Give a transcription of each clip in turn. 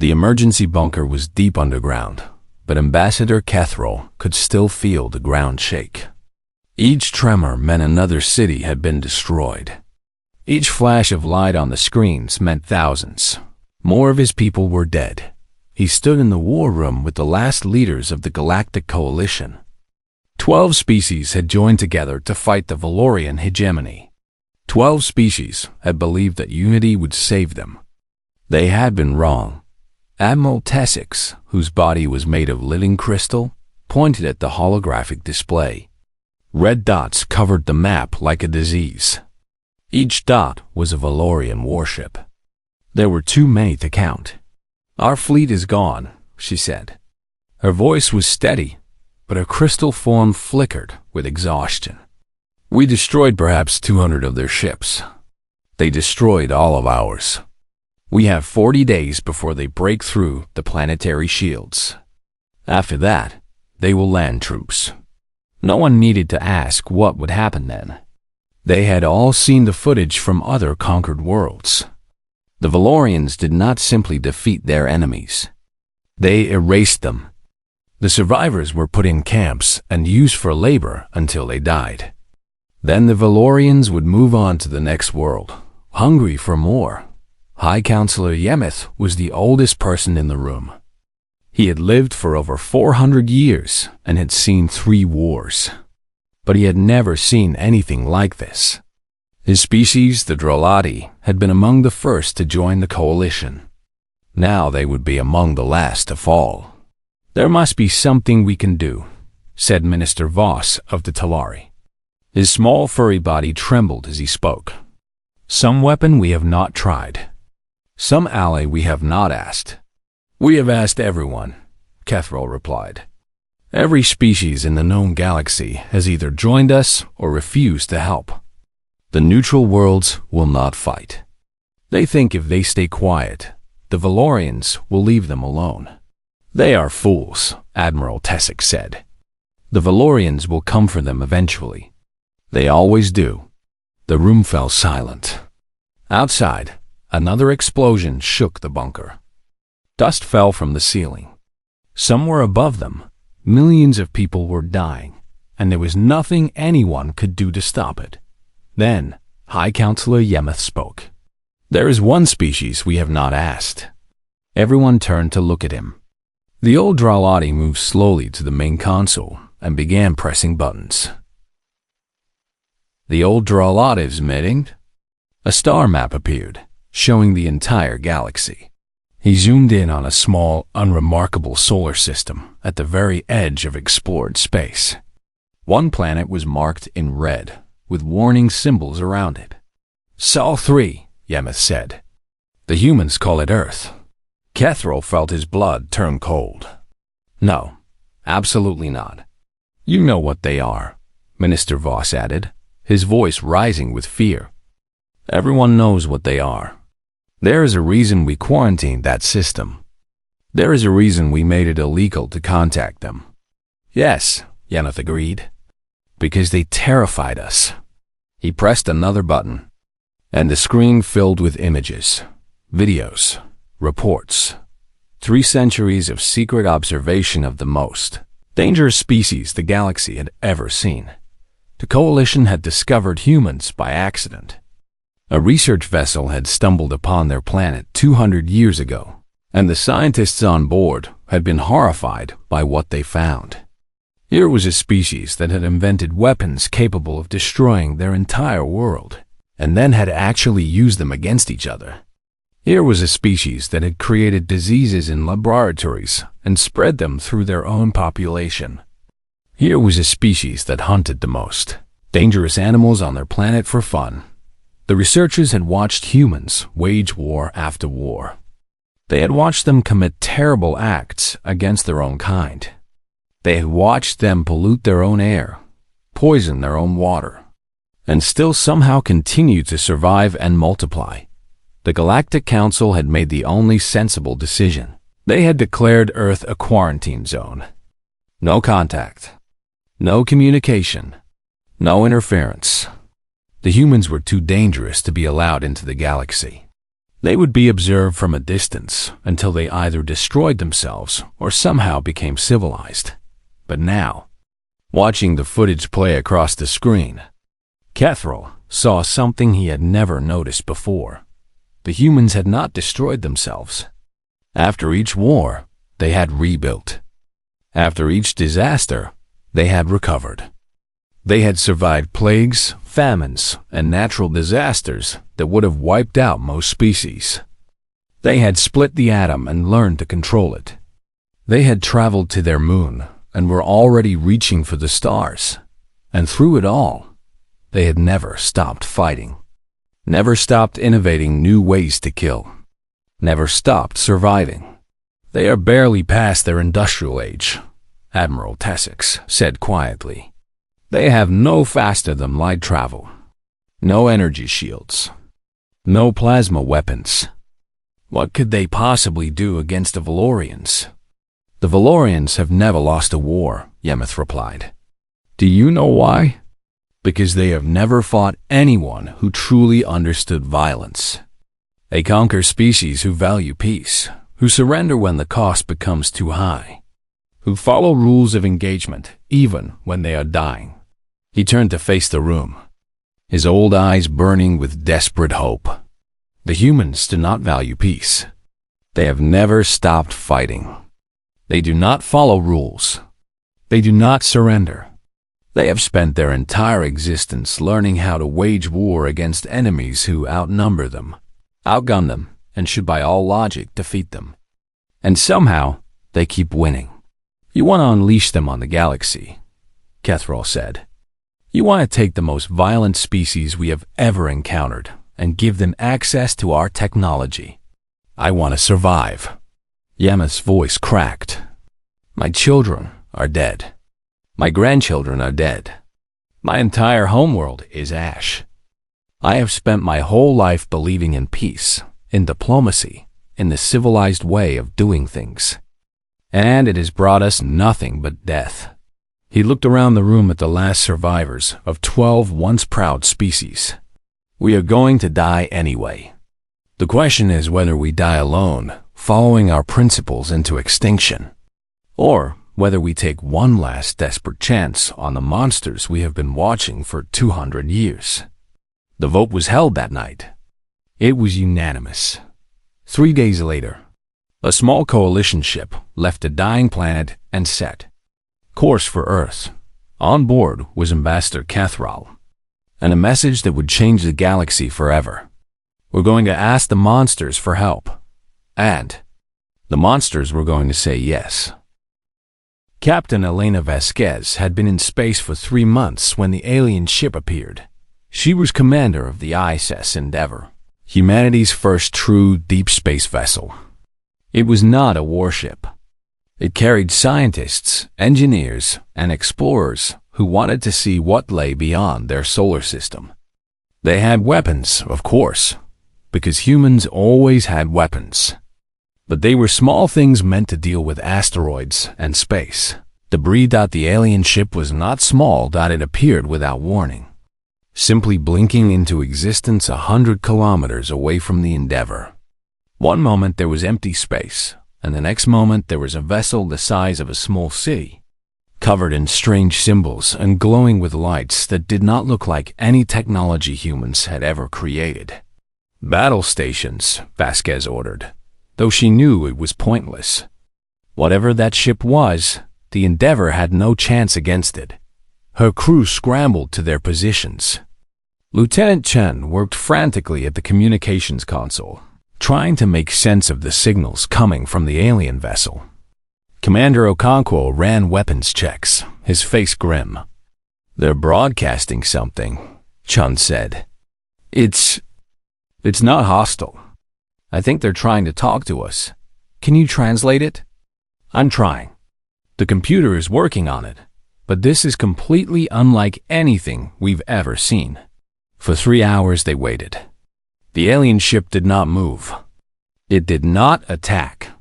The emergency bunker was deep underground, but Ambassador Kethrol could still feel the ground shake. Each tremor meant another city had been destroyed. Each flash of light on the screens meant thousands. More of his people were dead. He stood in the war room with the last leaders of the Galactic Coalition. 12 species had joined together to fight the Valorian hegemony. 12 species had believed that unity would save them. They had been wrong. Admiral Tessix, whose body was made of living crystal, pointed at the holographic display. Red dots covered the map like a disease. Each dot was a Valorian warship. There were too many to count. "Our fleet is gone," she said. Her voice was steady, but her crystal form flickered with exhaustion. "We destroyed perhaps 200 of their ships. They destroyed all of ours. We have 40 days before they break through the planetary shields. After that, they will land troops." No one needed to ask what would happen then. They had all seen the footage from other conquered worlds. The Valorians did not simply defeat their enemies. They erased them. The survivors were put in camps and used for labor until they died. Then the Valorians would move on to the next world, hungry for more. High Counselor Yemeth was the oldest person in the room. He had lived for over 400 years and had seen 3 wars. But he had never seen anything like this. His species, the Drolati, had been among the first to join the coalition. Now they would be among the last to fall. "There must be something we can do," said Minister Voss of the Talari. His small furry body trembled as he spoke. "Some weapon we have not tried. Some ally we have not asked." "We have asked everyone," Kethrol replied. "Every species in the known galaxy has either joined us or refused to help. The neutral worlds will not fight. They think if they stay quiet, the Valorians will leave them alone." "They are fools," Admiral Tessix said. "The Valorians will come for them eventually. They always do." The room fell silent. Outside, another explosion shook the bunker. Dust fell from the ceiling. Somewhere above them, millions of people were dying, and there was nothing anyone could do to stop it. Then, High Counselor Yemeth spoke. "There is one species we have not asked." Everyone turned to look at him. The old Drolati moved slowly to the main console and began pressing buttons. "The old Drolati's meeting?" A star map appeared, showing the entire galaxy. He zoomed in on a small, unremarkable solar system at the very edge of explored space. One planet was marked in red, with warning symbols around it. "Sol 3, Yemeth said. "The humans call it Earth." Kethrol felt his blood turn cold. "No, absolutely not. You know what they are," Minister Voss added, his voice rising with fear. "Everyone knows what they are. There is a reason we quarantined that system. There is a reason we made it illegal to contact them." "Yes," Yemeth agreed. "Because they terrified us." He pressed another button, and the screen filled with images, videos, reports. 3 centuries of secret observation of the most dangerous species the galaxy had ever seen. The Coalition had discovered humans by accident. A research vessel had stumbled upon their planet 200 years ago, and the scientists on board had been horrified by what they found. Here was a species that had invented weapons capable of destroying their entire world, and then had actually used them against each other. Here was a species that had created diseases in laboratories and spread them through their own population. Here was a species that hunted the most dangerous animals on their planet for fun. The researchers had watched humans wage war after war. They had watched them commit terrible acts against their own kind. They had watched them pollute their own air, poison their own water, and still somehow continue to survive and multiply. The Galactic Council had made the only sensible decision. They had declared Earth a quarantine zone. No contact, no communication, no interference. The humans were too dangerous to be allowed into the galaxy. They would be observed from a distance until they either destroyed themselves or somehow became civilized. But now, watching the footage play across the screen, Catherall saw something he had never noticed before. The humans had not destroyed themselves. After each war, they had rebuilt. After each disaster, they had recovered. They had survived plagues, famines, and natural disasters that would have wiped out most species. They had split the atom and learned to control it. They had traveled to their moon and were already reaching for the stars. And through it all, they had never stopped fighting. Never stopped innovating new ways to kill. Never stopped surviving. They are barely past their industrial age, Admiral Tessex said quietly. They have no faster-than-light travel, no energy shields, no plasma weapons. What could they possibly do against the Valorians? The Valorians have never lost a war, Yemeth replied. Do you know why? Because they have never fought anyone who truly understood violence. They conquer species who value peace, who surrender when the cost becomes too high, who follow rules of engagement even when they are dying. He turned to face the room, his old eyes burning with desperate hope. The humans do not value peace. They have never stopped fighting. They do not follow rules. They do not surrender. They have spent their entire existence learning how to wage war against enemies who outnumber them, outgun them, and should by all logic defeat them. And somehow, they keep winning. You want to unleash them on the galaxy, Catherall said. You want to take the most violent species we have ever encountered and give them access to our technology. I want to survive. Yemeth's voice cracked. My children are dead. My grandchildren are dead. My entire homeworld is ash. I have spent my whole life believing in peace, in diplomacy, in the civilized way of doing things. And it has brought us nothing but death. He looked around the room at the last survivors of 12 once proud species. We are going to die anyway. The question is whether we die alone, following our principles into extinction, or whether we take one last desperate chance on the monsters we have been watching for 200 years. The vote was held that night. It was unanimous. 3 days later, a small coalition ship left a dying planet and set course for Earth. On board was Ambassador Catherall, and a message that would change the galaxy forever. We're going to ask the monsters for help, and the monsters were going to say yes. Captain Elena Vasquez had been in space for 3 months when the alien ship appeared. She was commander of the ISS Endeavour, humanity's first true deep space vessel. It was not a warship. It carried scientists, engineers, and explorers who wanted to see what lay beyond their solar system. They had weapons, of course, because humans always had weapons. But they were small things meant to deal with asteroids and space. Debris. The alien ship was not small. It appeared without warning, simply blinking into existence 100 kilometers away from the Endeavour. One moment there was empty space, and the next moment there was a vessel the size of a small city, covered in strange symbols and glowing with lights that did not look like any technology humans had ever created. Battle stations, Vasquez ordered, though she knew it was pointless. Whatever that ship was, the Endeavour had no chance against it. Her crew scrambled to their positions. Lieutenant Chen worked frantically at the communications console, trying to make sense of the signals coming from the alien vessel. Commander Okonkwo ran weapons checks, his face grim. They're broadcasting something, Chen said. It's not hostile. I think they're trying to talk to us. Can you translate it? I'm trying. The computer is working on it, but this is completely unlike anything we've ever seen. For 3 hours they waited. The alien ship did not move. It did not attack.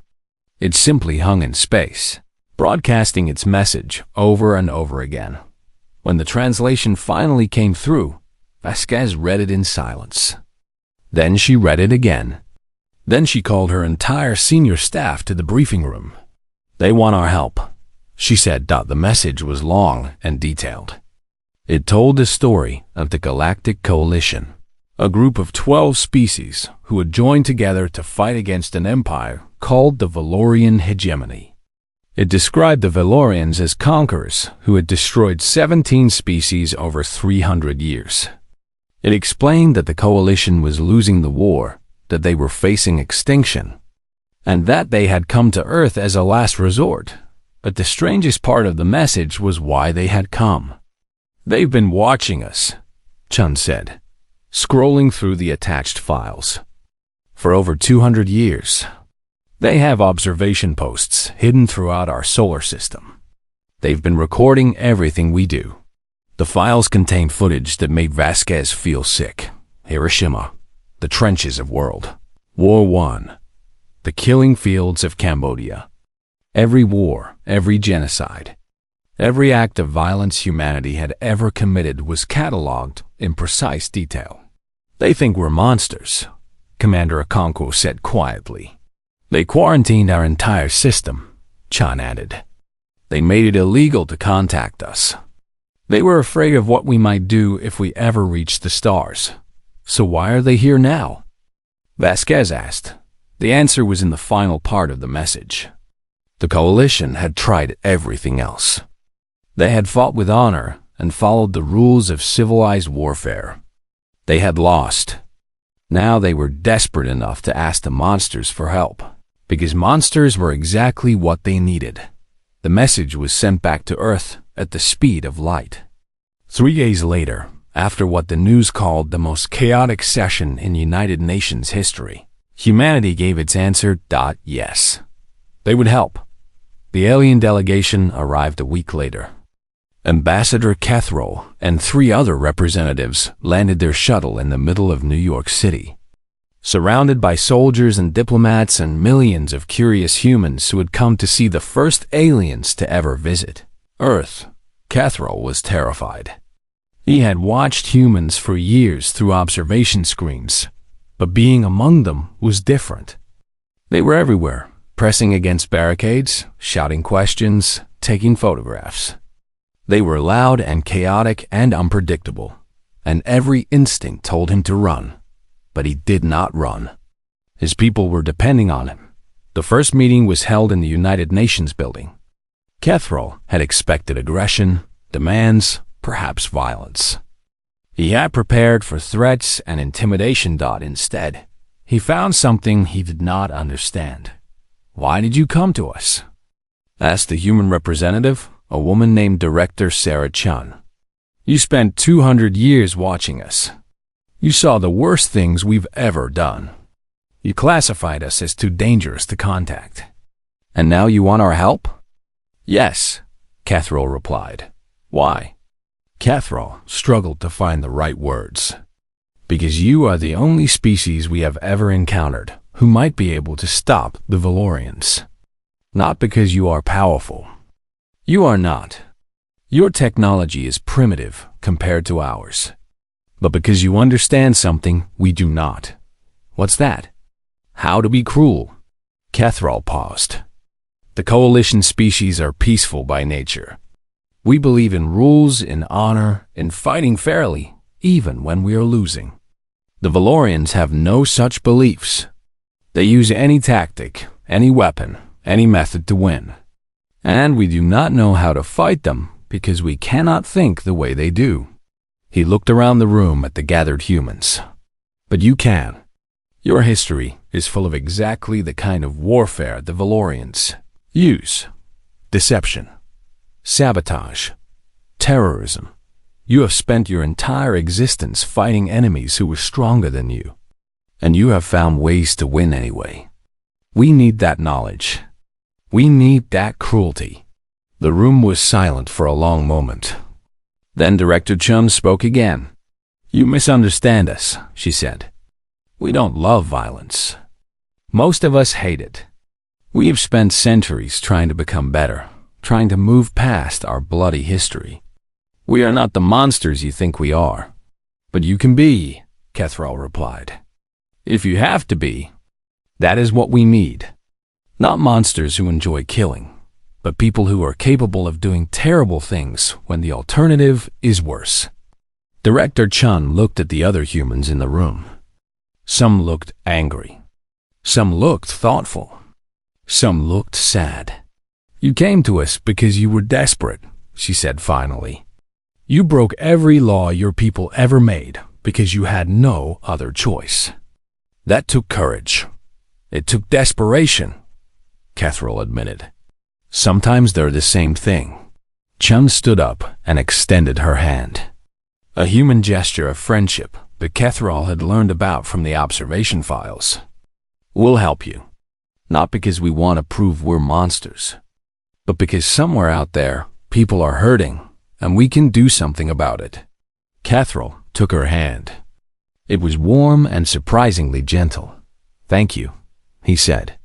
It simply hung in space, broadcasting its message over and over again. When the translation finally came through, Vasquez read it in silence. Then she read it again. Then she called her entire senior staff to the briefing room. "They want our help," she said. The message was long and detailed. It told the story of the Galactic Coalition, a group of 12 species who had joined together to fight against an empire called the Valorian hegemony. It described the Valorians as conquerors who had destroyed 17 species over 300 years. It explained that the coalition was losing the war, that they were facing extinction, and that they had come to Earth as a last resort. But the strangest part of the message was why they had come. "They've been watching us," Chun said, scrolling through the attached files. "For over 200 years. They have observation posts hidden throughout our solar system. They've been recording everything we do." The files contained footage that made Vasquez feel sick. Hiroshima, the trenches of World War I, the killing fields of Cambodia. Every war, every genocide, every act of violence humanity had ever committed was catalogued in precise detail. "They think we're monsters," Commander Okonkwo said quietly. "They quarantined our entire system," Chan added. "They made it illegal to contact us. They were afraid of what we might do if we ever reached the stars. So why are they here now?" Vasquez asked. The answer was in the final part of the message. The coalition had tried everything else. They had fought with honor and followed the rules of civilized warfare. They had lost. Now they were desperate enough to ask the monsters for help, because monsters were exactly what they needed. The message was sent back to Earth at the speed of light. 3 days later, after what the news called the most chaotic session in United Nations history, humanity gave its answer. Yes, they would help. The alien delegation arrived a week later. Ambassador Kethro and 3 other representatives landed their shuttle in the middle of New York City. Surrounded by soldiers and diplomats and millions of curious humans who had come to see the first aliens to ever visit Earth, Kethro was terrified. He had watched humans for years through observation screens, but being among them was different. They were everywhere, pressing against barricades, shouting questions, taking photographs. They were loud and chaotic and unpredictable, and every instinct told him to run. But he did not run. His people were depending on him. The first meeting was held in the United Nations building. Kethro had expected aggression, demands, perhaps violence. He had prepared for threats and intimidation. Instead, he found something he did not understand. "Why did you come to us?" asked the human representative, a woman named Director Sarah Chun. "You spent 200 years watching us. You saw the worst things we've ever done. You classified us as too dangerous to contact. And now you want our help?" "Yes," Kethro replied. "Why?" Kethro struggled to find the right words. "Because you are the only species we have ever encountered who might be able to stop the Valorians. Not because you are powerful. You are not. Your technology is primitive compared to ours. But because you understand something we do not." "What's that?" "How to be cruel." Kethro paused. "The coalition species are peaceful by nature. We believe in rules, in honor, in fighting fairly, even when we are losing. The Valorians have no such beliefs. They use any tactic, any weapon, any method to win. And we do not know how to fight them because we cannot think the way they do." He looked around the room at the gathered humans. "But you can. Your history is full of exactly the kind of warfare the Valorians use. Deception, sabotage, terrorism. You have spent your entire existence fighting enemies who were stronger than you. And you have found ways to win anyway. We need that knowledge. We need that cruelty." The room was silent for a long moment. Then Director Chun spoke again. "You misunderstand us," she said. "We don't love violence. Most of us hate it. We have spent centuries trying to become better, trying to move past our bloody history. We are not the monsters you think we are. But you can be," Kethro replied. "If you have to be." That is what we need. Not monsters who enjoy killing, but people who are capable of doing terrible things when the alternative is worse. Director Chun looked at the other humans in the room. Some looked angry. Some looked thoughtful. Some looked sad. "You came to us because you were desperate," she said finally. "You broke every law your people ever made because you had no other choice. That took courage. It took desperation," Catherall admitted. "Sometimes they're the same thing." Chun stood up and extended her hand. A human gesture of friendship that Catherall had learned about from the observation files. "We'll help you. Not because we want to prove we're monsters, but because somewhere out there, people are hurting, and we can do something about it." Catherall took her hand. It was warm and surprisingly gentle. "Thank you," he said.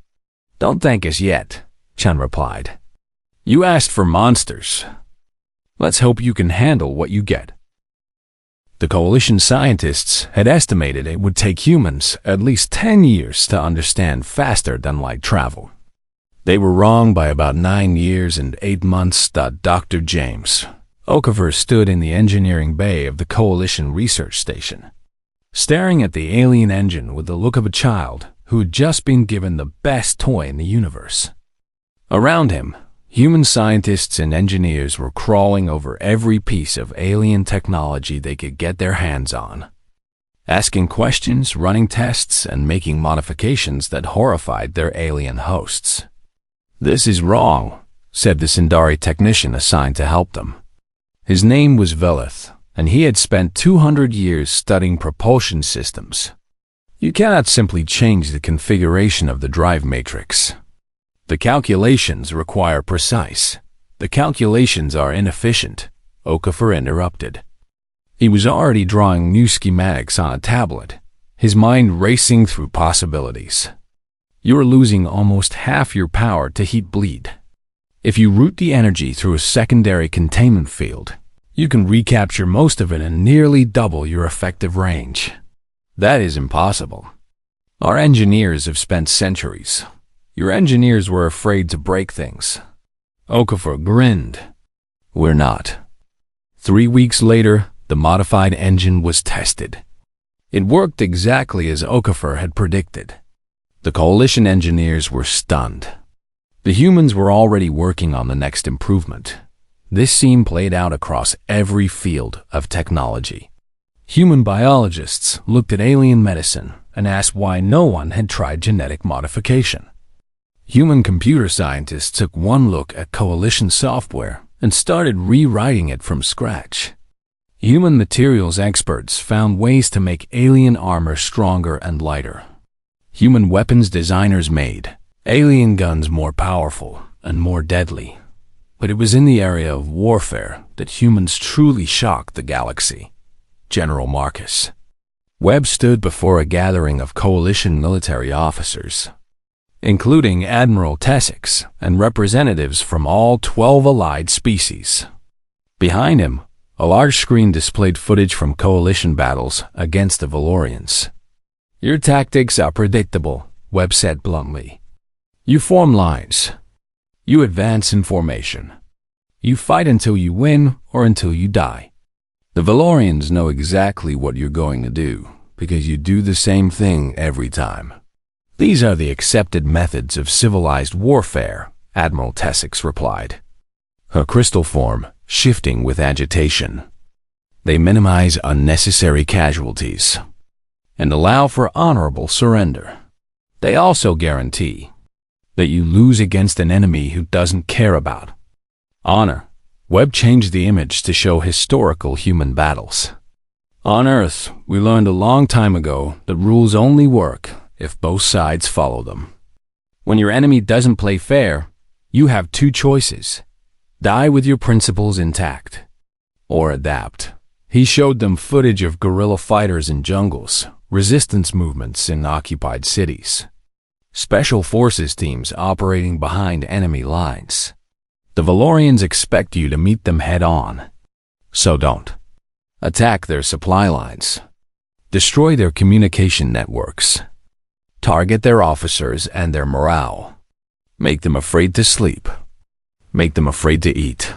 "Don't thank us yet," Chun replied. "You asked for monsters. Let's hope you can handle what you get." The Coalition scientists had estimated it would take humans at least 10 years to understand faster than light travel. They were wrong by about 9 years and 8 months. Dr. James Okafor stood in the engineering bay of the Coalition research station, staring at the alien engine with the look of a child who had just been given the best toy in the universe. Around him, human scientists and engineers were crawling over every piece of alien technology they could get their hands on, asking questions, running tests, and making modifications that horrified their alien hosts. "This is wrong," said the Sindari technician assigned to help them. His name was Velith, and he had spent 200 years studying propulsion systems. "You cannot simply change the configuration of the drive matrix. The calculations require precise. The calculations are inefficient," Okafor interrupted. He was already drawing new schematics on a tablet, his mind racing through possibilities. "You are losing almost half your power to heat bleed. If you route the energy through a secondary containment field, you can recapture most of it and nearly double your effective range. That is impossible. Our engineers have spent centuries. Your engineers were afraid to break things." Okafor grinned. "We're not." 3 weeks later, the modified engine was tested. It worked exactly as Okafor had predicted. The Coalition engineers were stunned. The humans were already working on the next improvement. This scene played out across every field of technology. Human biologists looked at alien medicine and asked why no one had tried genetic modification. Human computer scientists took one look at Coalition software and started rewriting it from scratch. Human materials experts found ways to make alien armor stronger and lighter. Human weapons designers made alien guns more powerful and more deadly. But it was in the area of warfare that humans truly shocked the galaxy. General Marcus Webb stood before a gathering of Coalition military officers, including Admiral Tessix and representatives from all 12 allied species. Behind him, a large screen displayed footage from Coalition battles against the Valorians. "Your tactics are predictable," Webb said bluntly. "You form lines. You advance in formation. You fight until you win or until you die. The Valorians know exactly what you're going to do because you do the same thing every time. These are the accepted methods of civilized warfare," Admiral Tessix replied, her crystal form shifting with agitation. "They minimize unnecessary casualties and allow for honorable surrender. They also guarantee that you lose against an enemy who doesn't care about honor." Webb changed the image to show historical human battles. "On Earth, we learned a long time ago that rules only work if both sides follow them. When your enemy doesn't play fair, you have two choices: die with your principles intact, or adapt." He showed them footage of guerrilla fighters in jungles, resistance movements in occupied cities, special forces teams operating behind enemy lines. The Valorians expect you to meet them head-on. So don't. Attack their supply lines. Destroy their communication networks. target their officers and their morale, make them afraid to sleep, make them afraid to eat,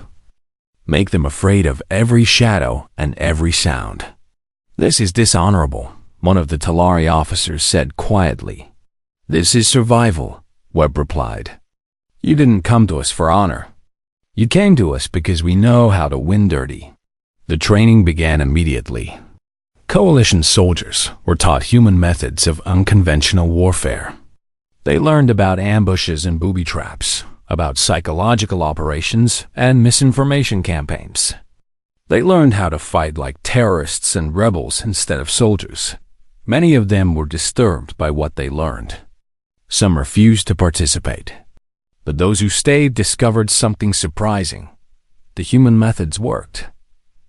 make them afraid of every shadow and every sound. This is dishonorable, one of the Talari officers said quietly. This is survival, Webb replied. You didn't come to us for honor. You came to us because we know how to win dirty. The training began immediately. Coalition soldiers were taught human methods of unconventional warfare. They learned about ambushes and booby traps, about psychological operations and misinformation campaigns. They learned how to fight like terrorists and rebels instead of soldiers. Many of them were disturbed by what they learned. Some refused to participate. But those who stayed discovered something surprising. The human methods worked.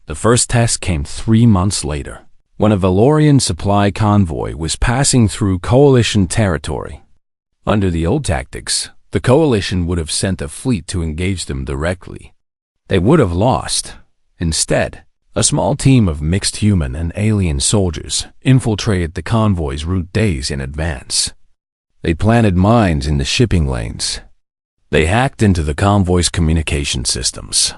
The first test came 3 months later, when a Valorian supply convoy was passing through Coalition territory. Under the old tactics, the Coalition would have sent a fleet to engage them directly. They would have lost. Instead, a small team of mixed human and alien soldiers infiltrated the convoy's route days in advance. They planted mines in the shipping lanes. They hacked into the convoy's communication systems.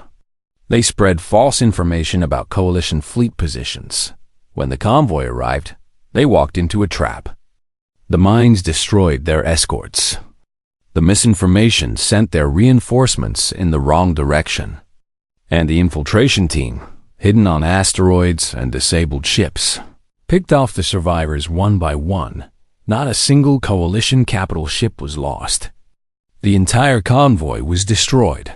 They spread false information about Coalition fleet positions. When the convoy arrived, they walked into a trap. The mines destroyed their escorts. The misinformation sent their reinforcements in the wrong direction. And the infiltration team, hidden on asteroids and disabled ships, picked off the survivors one by one. Not a single Coalition capital ship was lost. The entire convoy was destroyed.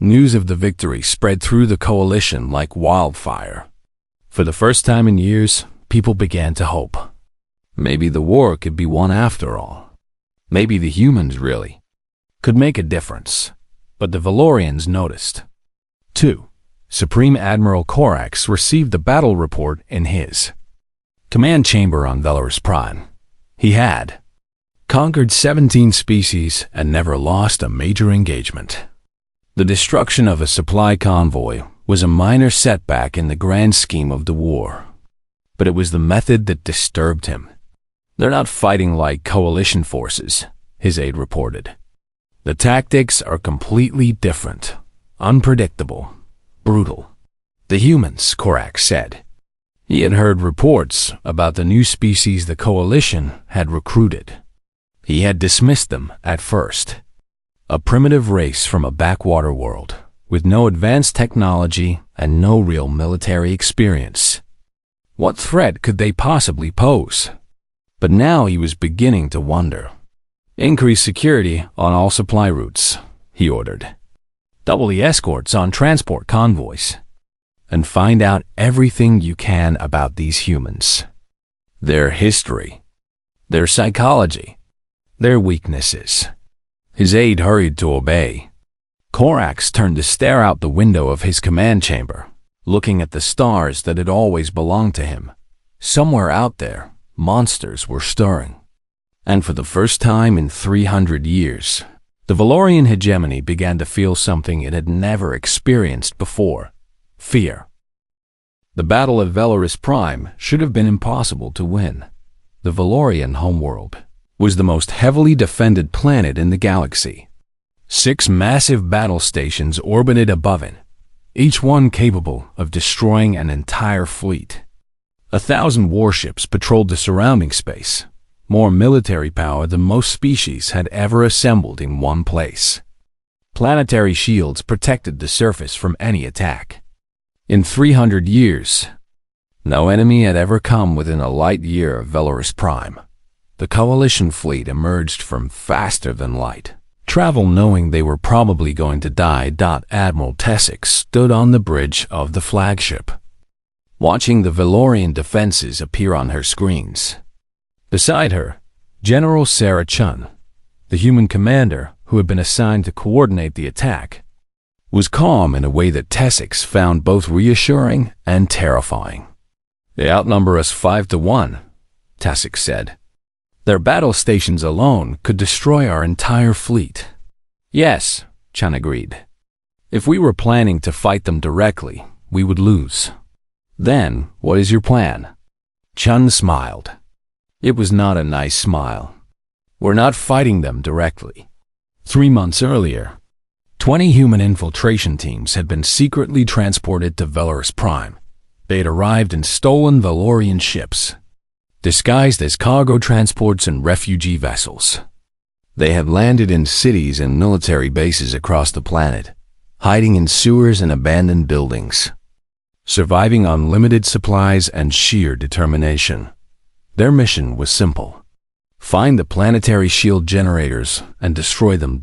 News of the victory spread through the Coalition like wildfire. For the first time in years, people began to hope. Maybe the war could be won after all. Maybe the humans really could make a difference. But the Valorians noticed. 2. Supreme Admiral Corax received the battle report in his command chamber on Valorous Prime. He had conquered 17 species and never lost a major engagement. The destruction of a supply convoy was a minor setback in the grand scheme of the war. But it was the method that disturbed him. They're not fighting like Coalition forces, his aide reported. The tactics are completely different, unpredictable, brutal. The humans, Corax said. He had heard reports about the new species the Coalition had recruited. He had dismissed them at first. A primitive race from a backwater world, with no advanced technology and no real military experience. What threat could they possibly pose? But now he was beginning to wonder. Increase security on all supply routes, he ordered. Double the escorts on transport convoys. And find out everything you can about these humans. Their history, their psychology, their weaknesses. His aide hurried to obey. Corax turned to stare out the window of his command chamber, looking at the stars that had always belonged to him. Somewhere out there, monsters were stirring. And for the first time in 300 years, the Valorian hegemony began to feel something it had never experienced before: fear. The Battle of Valorous Prime should have been impossible to win. The Valorian homeworld was the most heavily defended planet in the galaxy. 6 massive battle stations orbited above it, each one capable of destroying an entire fleet. 1,000 warships patrolled the surrounding space, more military power than most species had ever assembled in one place. Planetary shields protected the surface from any attack. In 300 years, no enemy had ever come within a light year of Valorous Prime. The Coalition fleet emerged from faster than light travel, knowing they were probably going to die. Admiral Tessic stood on the bridge of the flagship, watching the Valorian defenses appear on her screens. Beside her, General Sarah Chun, the human commander who had been assigned to coordinate the attack, was calm in a way that Tessic found both reassuring and terrifying. They outnumber us 5 to 1, Tessic said. Their battle stations alone could destroy our entire fleet. Yes, Chun agreed. If we were planning to fight them directly, we would lose. Then, what is your plan? Chun smiled. It was not a nice smile. were not fighting them directly. 3 months earlier, 20 human infiltration teams had been secretly transported to Valorous Prime. They had arrived in stolen Valorian ships, disguised as cargo transports and refugee vessels. They had landed in cities and military bases across the planet, hiding in sewers and abandoned buildings, surviving on limited supplies and sheer determination. Their mission was simple: find the planetary shield generators and destroy them.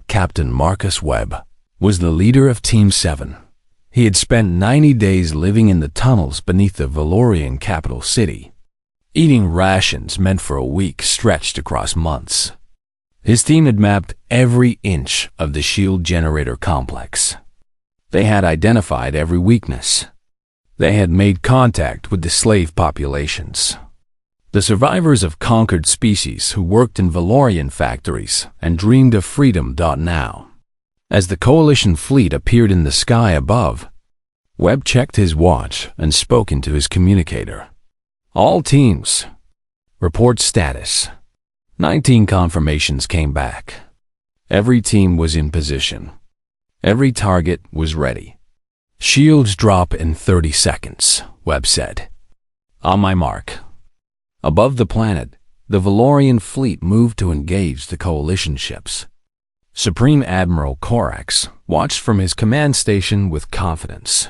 Captain Marcus Webb was the leader of Team 7. He had spent 90 days living in the tunnels beneath the Valorian capital city, eating rations meant for a week stretched across months. His team had mapped every inch of the shield generator complex. They had identified every weakness. They had made contact with the slave populations, the survivors of conquered species who worked in Valorian factories and dreamed of freedom. Now, as the Coalition fleet appeared in the sky above, Webb checked his watch and spoke into his communicator. All teams, report status. 19 confirmations came back. Every team was in position. Every target was ready. Shields drop in 30 seconds, Webb said. On my mark. Above the planet, the Valorian fleet moved to engage the Coalition ships. Supreme Admiral Corax watched from his command station with confidence.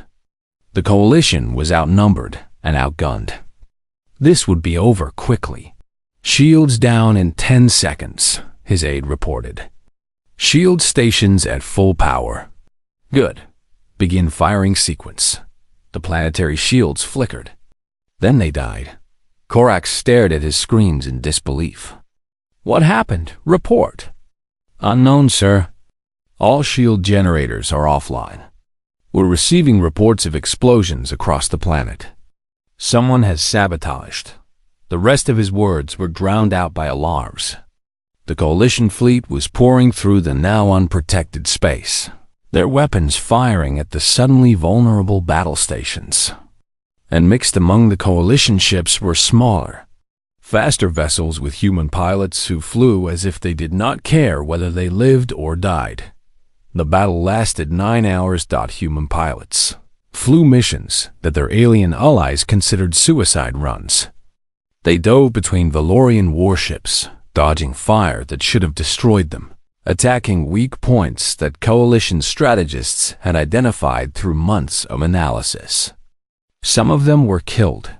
The Coalition was outnumbered and outgunned. This would be over quickly. Shields down in 10 seconds, his aide reported. Shield stations at full power. Good. Begin firing sequence. The planetary shields flickered. Then they died. Corax stared at his screens in disbelief. What happened? Report. Unknown, sir. All shield generators are offline. We're receiving reports of explosions across the planet. Someone has sabotaged. The rest of his words were drowned out by alarms. The Coalition fleet was pouring through the now unprotected space, their weapons firing at the suddenly vulnerable battle stations. And mixed among the Coalition ships were smaller, faster vessels with human pilots who flew as if they did not care whether they lived or died. The battle lasted 9 hours. Human pilots flew missions that their alien allies considered suicide runs. They dove between Valorian warships, dodging fire that should have destroyed them, attacking weak points that Coalition strategists had identified through months of analysis. Some of them were killed.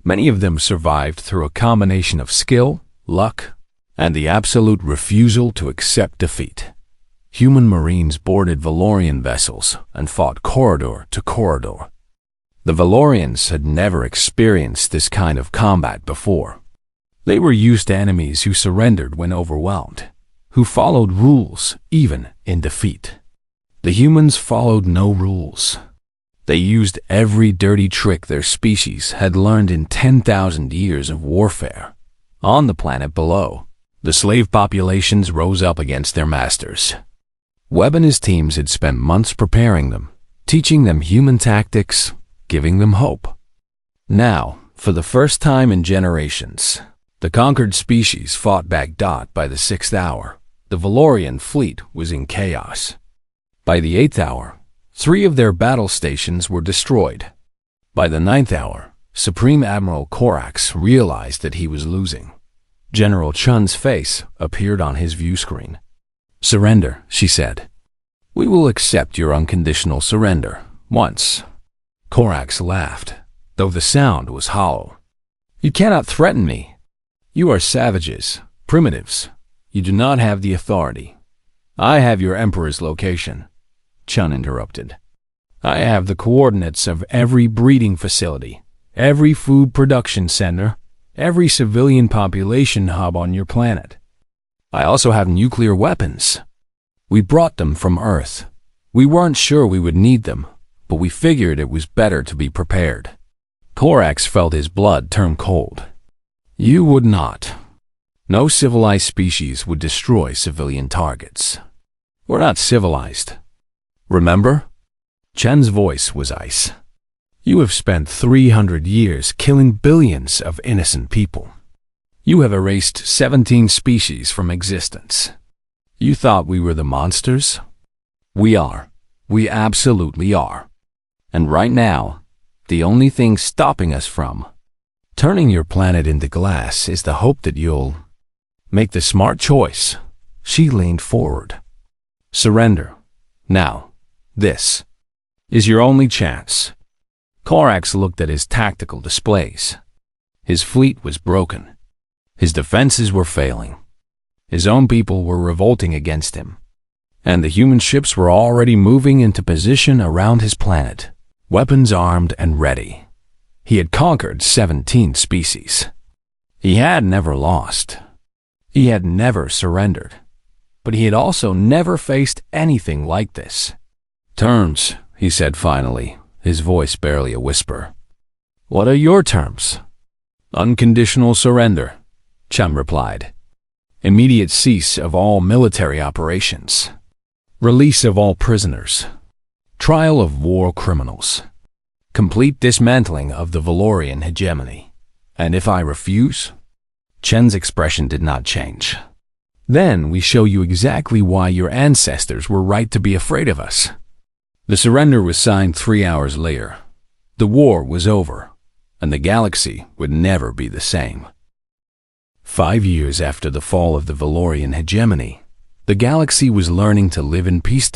Many of them survived through a combination of skill, luck, and the absolute refusal to accept defeat. Human Marines boarded Valorian vessels and fought corridor to corridor. The Valorians had never experienced this kind of combat before. They were used to enemies who surrendered when overwhelmed, who followed rules even in defeat. The humans followed no rules. They used every dirty trick their species had learned in 10,000 years of warfare. On the planet below, the slave populations rose up against their masters. Webb and his teams had spent months preparing them, teaching them human tactics, giving them hope. Now, for the first time in generations, the conquered species fought back. By the 6th hour, the Valorian fleet was in chaos. By the 8th hour, 3 of their battle stations were destroyed. By the 9th hour, Supreme Admiral Corax realized that he was losing. General Chun's face appeared on his view screen. Surrender, she said. We will accept your unconditional surrender, once. Corax laughed, though the sound was hollow. You cannot threaten me. You are savages, primitives. You do not have the authority. I have your Emperor's location. Chun interrupted. I have the coordinates of every breeding facility, every food production center, every civilian population hub on your planet. I also have nuclear weapons. We brought them from Earth. We weren't sure we would need them, but we figured it was better to be prepared. Corax felt his blood turn cold. You would not. No civilized species would destroy civilian targets. We're not civilized. Remember? Chen's voice was ice. You have spent 300 years killing billions of innocent people. You have erased 17 species from existence. You thought we were the monsters? We are. We absolutely are. And right now, the only thing stopping us from turning your planet into glass is the hope that you'll make the smart choice. She leaned forward. Surrender. Now, this is your only chance. Korax looked at his tactical displays. His fleet was broken. His defenses were failing. His own people were revolting against him. And the human ships were already moving into position around his planet, weapons armed and ready. He had conquered 17 species. He had never lost. He had never surrendered. But he had also never faced anything like this. Terms, he said finally, his voice barely a whisper. What are your terms? Unconditional surrender, Chum replied. Immediate cease of all military operations. Release of all prisoners. Trial of war criminals. Complete dismantling of the Valorian hegemony. And if I refuse? Chen's expression did not change. Then we show you exactly why your ancestors were right to be afraid of us. The surrender was signed 3 hours later. The war was over, and the galaxy would never be the same. 5 years after the fall of the Valorian hegemony, the galaxy was learning to live in peace.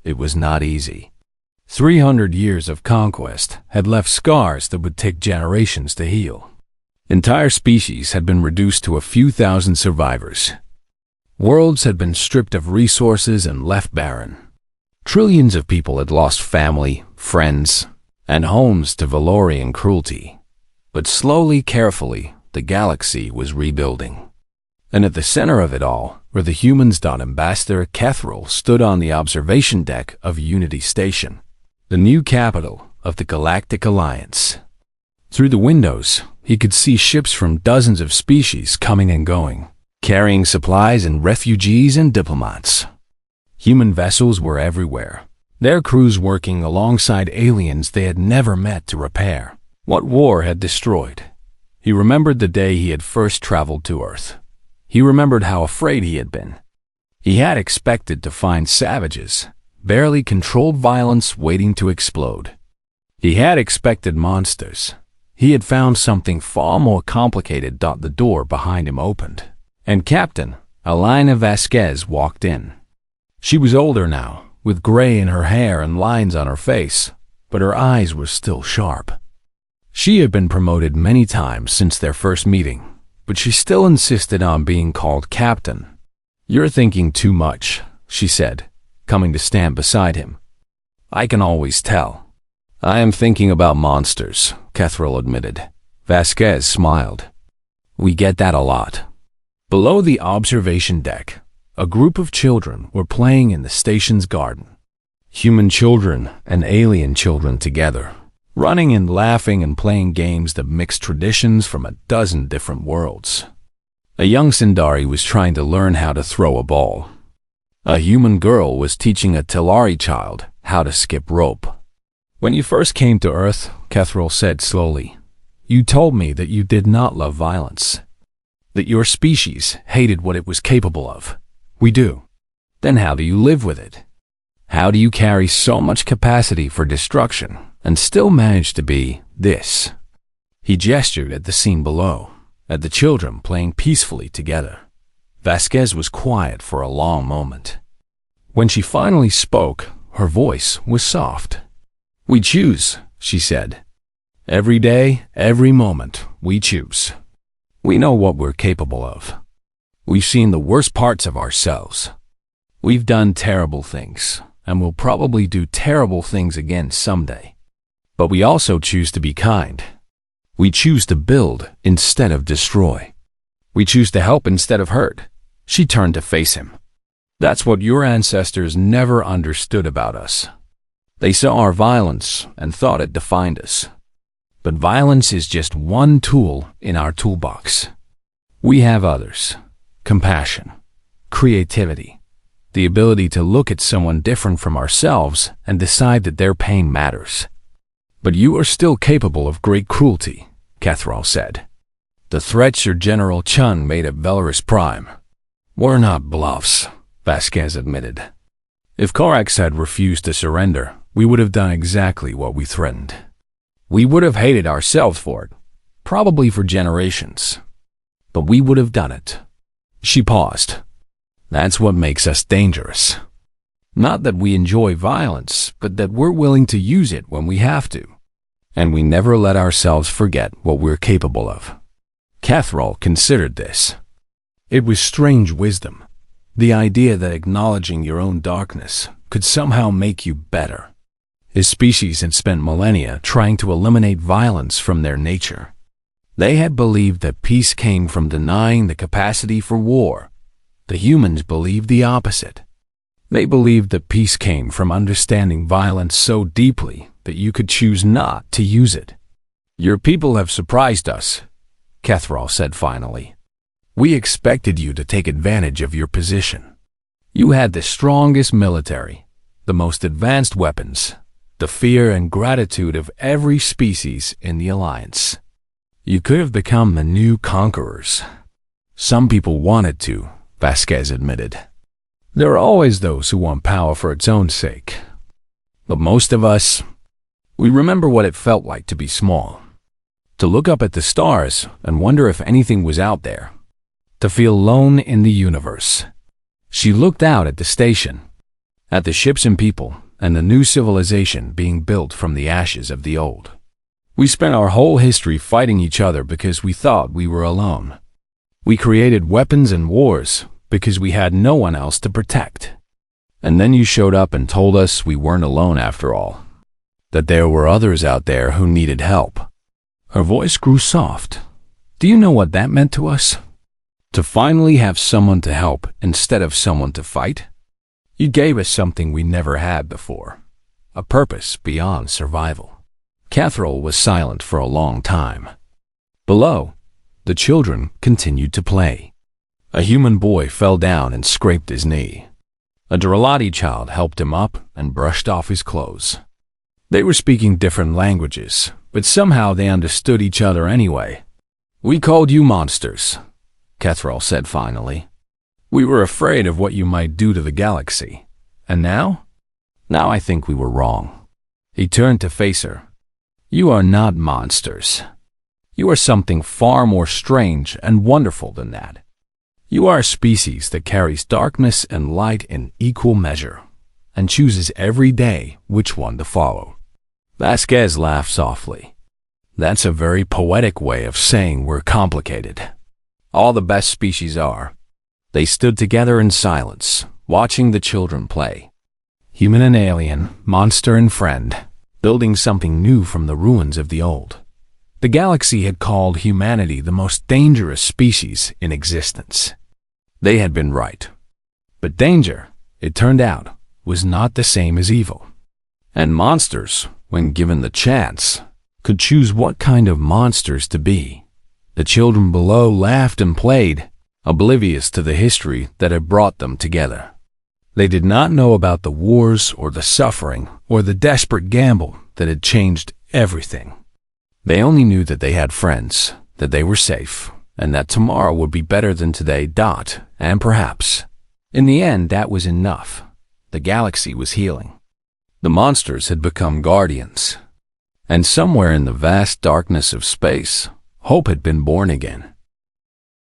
It was not easy. 300 years of conquest had left scars that would take generations to heal. Entire species had been reduced to a few thousand survivors. Worlds had been stripped of resources and left barren. Trillions of people had lost family, friends, and homes to Valorian cruelty. But slowly, carefully, the galaxy was rebuilding. And at the center of it all, where the humans. Ambassador Kethril stood on the observation deck of Unity Station, the new capital of the Galactic Alliance. Through the windows, he could see ships from dozens of species coming and going, carrying supplies and refugees and diplomats. Human vessels were everywhere, their crews working alongside aliens they had never met to repair what war had destroyed. He remembered the day he had first traveled to Earth. He remembered how afraid he had been. He had expected to find savages, barely controlled violence waiting to explode. He had expected monsters. He had found something far more complicated. The door behind him opened, and Captain Elena Vasquez walked in. She was older now, with gray in her hair and lines on her face, but her eyes were still sharp. She had been promoted many times since their first meeting, but she still insisted on being called Captain. You're thinking too much, she said, coming to stand beside him. I can always tell. I am thinking about monsters, Kethril admitted. Vasquez smiled. We get that a lot. Below the observation deck, a group of children were playing in the station's garden. Human children and alien children together, running and laughing and playing games that mixed traditions from a dozen different worlds. A young Sindari was trying to learn how to throw a ball. A human girl was teaching a Telari child how to skip rope. When you first came to Earth, Kethril said slowly, you told me that you did not love violence, that your species hated what it was capable of. We do. Then how do you live with it? How do you carry so much capacity for destruction and still manage to be this? He gestured at the scene below, at the children playing peacefully together. Vasquez was quiet for a long moment. When she finally spoke, her voice was soft. We choose, she said. Every day, every moment, we choose. We know what we're capable of. We've seen the worst parts of ourselves. We've done terrible things, and we'll probably do terrible things again someday. But we also choose to be kind. We choose to build instead of destroy. We choose to help instead of hurt. She turned to face him. That's what your ancestors never understood about us. They saw our violence and thought it defined us. But violence is just one tool in our toolbox. We have others. Compassion, creativity, the ability to look at someone different from ourselves and decide that their pain matters. But you are still capable of great cruelty, Kethril said. The threats your General Chun made at Belarus Prime were not bluffs, Vasquez admitted. If Korax had refused to surrender, we would have done exactly what we threatened. We would have hated ourselves for it, probably for generations. But we would have done it. She paused. That's what makes us dangerous. Not that we enjoy violence, but that we're willing to use it when we have to. And we never let ourselves forget what we're capable of. Cathrall considered this. It was strange wisdom, the idea that acknowledging your own darkness could somehow make you better. His species had spent millennia trying to eliminate violence from their nature. They had believed that peace came from denying the capacity for war. The humans believed the opposite. They believed that peace came from understanding violence so deeply that you could choose not to use it. Your people have surprised us, Cathrall said finally. We expected you to take advantage of your position. You had the strongest military, the most advanced weapons, the fear and gratitude of every species in the Alliance. You could have become the new conquerors. Some people wanted to, Vasquez admitted. There are always those who want power for its own sake. But most of us, we remember what it felt like to be small. To look up at the stars and wonder if anything was out there. To feel alone in the universe. She looked out at the station, at the ships and people, and the new civilization being built from the ashes of the old. We spent our whole history fighting each other because we thought we were alone. We created weapons and wars because we had no one else to protect. And then you showed up and told us we weren't alone after all. That there were others out there who needed help. Her voice grew soft. Do you know what that meant to us? To finally have someone to help instead of someone to fight? You gave us something we never had before. A purpose beyond survival. Cathrall was silent for a long time. Below, the children continued to play. A human boy fell down and scraped his knee. A Dralati child helped him up and brushed off his clothes. They were speaking different languages, but somehow they understood each other anyway. We called you monsters, Cathrall said finally. We were afraid of what you might do to the galaxy. And now? Now I think we were wrong. He turned to face her. You are not monsters. You are something far more strange and wonderful than that. You are a species that carries darkness and light in equal measure, and chooses every day which one to follow. Vasquez laughed softly. That's a very poetic way of saying we're complicated. All the best species are. They stood together in silence, watching the children play. Human and alien, monster and friend, building something new from the ruins of the old. The galaxy had called humanity the most dangerous species in existence. They had been right. But danger, it turned out, was not the same as evil. And monsters, when given the chance, could choose what kind of monsters to be. The children below laughed and played, oblivious to the history that had brought them together. They did not know about the wars or the suffering or the desperate gamble that had changed everything. They only knew that they had friends, that they were safe, and that tomorrow would be better than today. And perhaps, in the end, that was enough. The galaxy was healing. The monsters had become guardians. And somewhere in the vast darkness of space, hope had been born again.